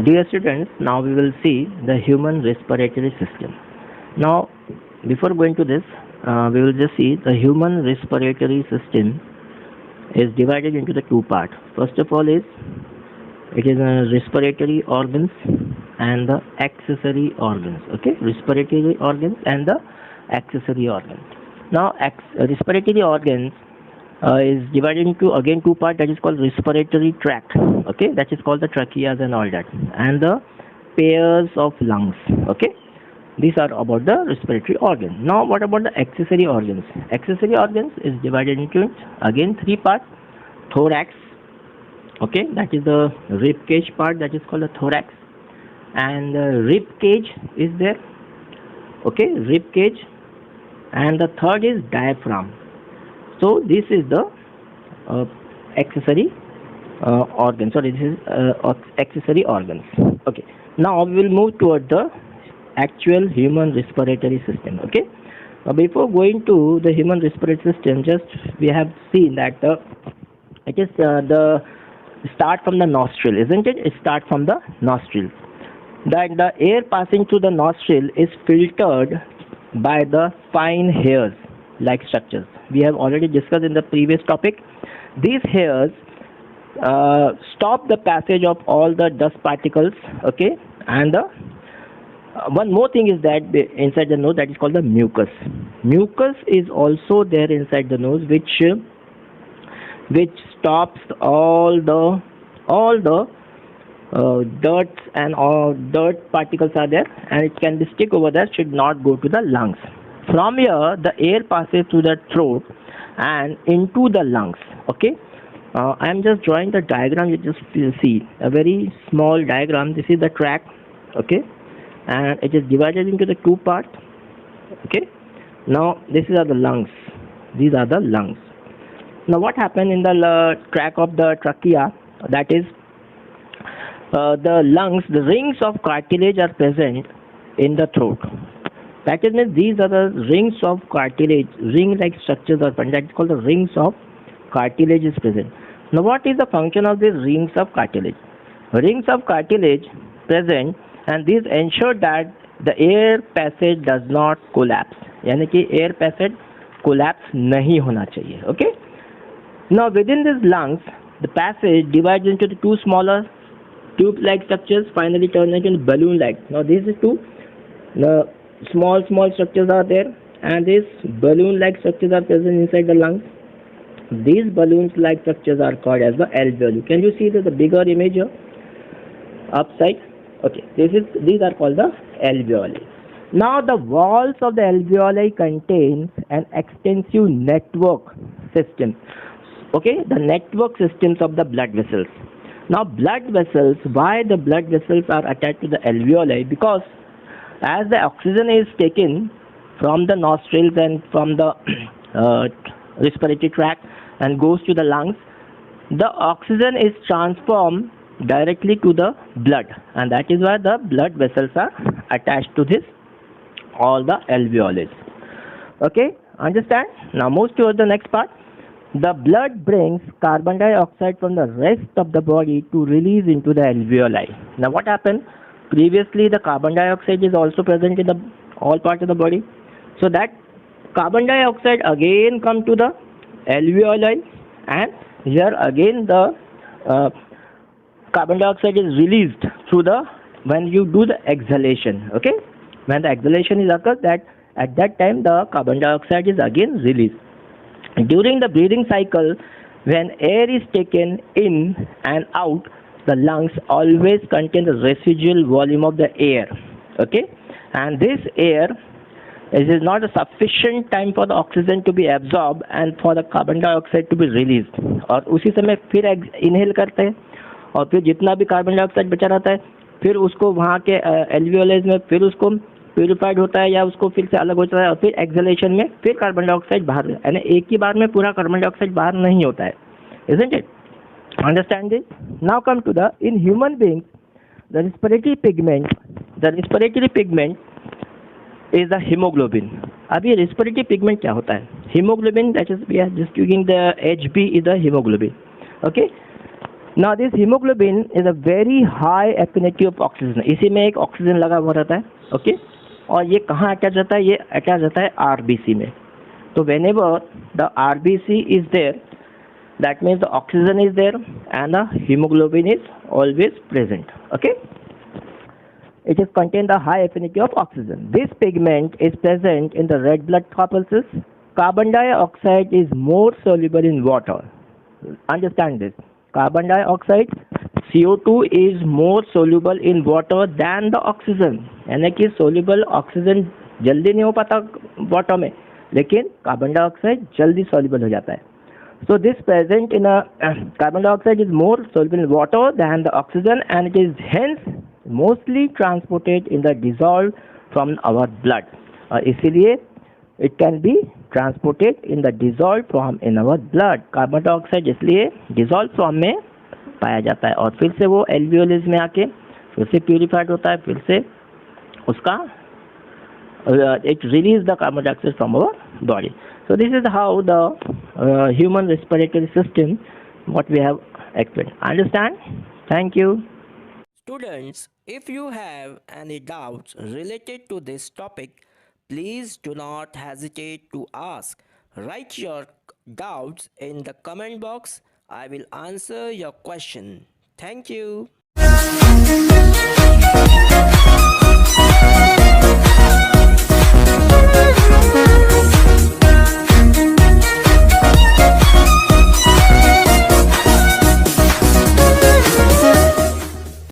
Dear students, now we will see the human respiratory system. Now, before going to this, we will just see the human respiratory system is divided into the two parts. First of all, it is respiratory organs and the accessory organs. Okay, respiratory organs and the accessory organs. Now, respiratory organs is divided into again two parts, that is called respiratory tract. Okay, that is called the tracheas and all that, and the pairs of lungs. Okay, these are about the respiratory organ. Now what about the accessory organs? Accessory organs is divided into again three parts. Thorax, okay, that is the rib cage part, that is called the thorax, and rib cage is there. Okay, rib cage, and the third is diaphragm. So this is the accessory organ. Sorry, this is accessory organs. Okay. Now we will move toward the actual human respiratory system. Okay. Before going to the human respiratory system, just we have seen that it is the start from the nostril, isn't it? It starts from the nostril. That the air passing through the nostril is filtered by the fine hairs like structures. We have already discussed in the previous topic. These hairs stop the passage of all the dust particles. Okay, and one more thing is that inside the nose, that is called the mucus. Mucus is also there inside the nose, which stops all the dirt and all dirt particles are there, and it can be stick over there, should not go to the lungs. From here, the air passes through the throat and into the lungs. Okay, I am just drawing the diagram. You just see a very small diagram. This is the tract. Okay, and it is divided into the two parts. Okay, now this are the lungs. These are the lungs. Now what happened in the tract of the trachea? That is the lungs. The rings of cartilage are present in the throat. That means these are the rings of cartilage, ring-like structures are present. That is called the rings of cartilage is present. Now what is the function of these rings of cartilage? Rings of cartilage present, and these ensure that the air passage does not collapse. यानी कि air passage collapse नहीं होना चाहिए. Okay. Now within these lungs, the passage divides into the two smaller tube-like structures, finally turn into balloon-like. Now these are two. The small structures are there, and these balloon-like structures are present inside the lungs. These balloons-like structures are called as the alveoli. Can you see the bigger image here? Upside. Okay, these are called the alveoli. Now the walls of the alveoli contain an extensive network system. Okay, the network systems of the blood vessels. Now blood vessels, why the blood vessels are attached to the alveoli? Because as the oxygen is taken from the nostrils and from the respiratory tract and goes to the lungs, the oxygen is transformed directly to the blood, and that is why the blood vessels are attached to all the alveoli. Okay, understand? Now move towards the next part. The blood brings carbon dioxide from the rest of the body to release into the alveoli. Now what happened? Previously the carbon dioxide is also present in all parts of the body. So that carbon dioxide again come to the alveoli, and here again the carbon dioxide is released through when you do the exhalation. Okay, when the exhalation is occurs, that at that time the carbon dioxide is again released. During the breathing cycle, when air is taken in and out, the lungs always contain the residual volume of the air. Okay, and this air, it is not a sufficient time for the oxygen to be absorbed and for the carbon dioxide to be released. और उसी समय फिर inhale करते हैं, और फिर जितना भी कार्बन डाइऑक्साइड बचा रहता है, फिर उसको वहाँ के एल्वियोलाइज में फिर उसको प्यूरिफाइड होता है या उसको फिर से अलग हो जाता है, और फिर एक्सहेलेशन में फिर कार्बन डाइऑक्साइड बाहर, यानी एक ही बार में पूरा कार्बन डाइऑक्साइड बाहर नहीं होता है. Isn't it? Understand this? Now come to the in human beings, the respiratory pigment is the hemoglobin. अब ये respiratory pigment क्या होता है? Hemoglobin, that is we are just using the HB is the hemoglobin. Okay. Now this hemoglobin is a very high affinity of oxygen. इसी में एक oxygen लगा हुआ रहता है, ओके और ये कहाँ अटैच रहता है? ये अटैच रहता है आरबीसी में. तो whenever the RBC is there, that means the oxygen is there and the hemoglobin is always present. Okay, it is contain the high affinity of oxygen. This pigment is present in the red blood corpuscles. Carbon dioxide is more soluble in water. Understand this. Carbon dioxide CO2 is more soluble in water than the oxygen. यानी कि soluble oxygen जल्दी नहीं हो पाता water में, लेकिन carbon dioxide जल्दी soluble हो जाता है. So this present in a carbon dioxide is more soluble in water than the oxygen, and it is hence mostly transported in the dissolved from our blood. और इसीलिए it can be transported in the dissolved form in our blood. Carbon dioxide इसलिए dissolved form में पाया जाता है और फिर से वो एल्वियोलिस में आके फिर से प्यूरिफाइड होता है, फिर से उसका it release the carbon dioxide from our body. So this is how the human respiratory system, what we have explained. Understand? Thank you. Students, if you have any doubts related to this topic, please do not hesitate to ask. Write your doubts in the comment box. I will answer your question. Thank you.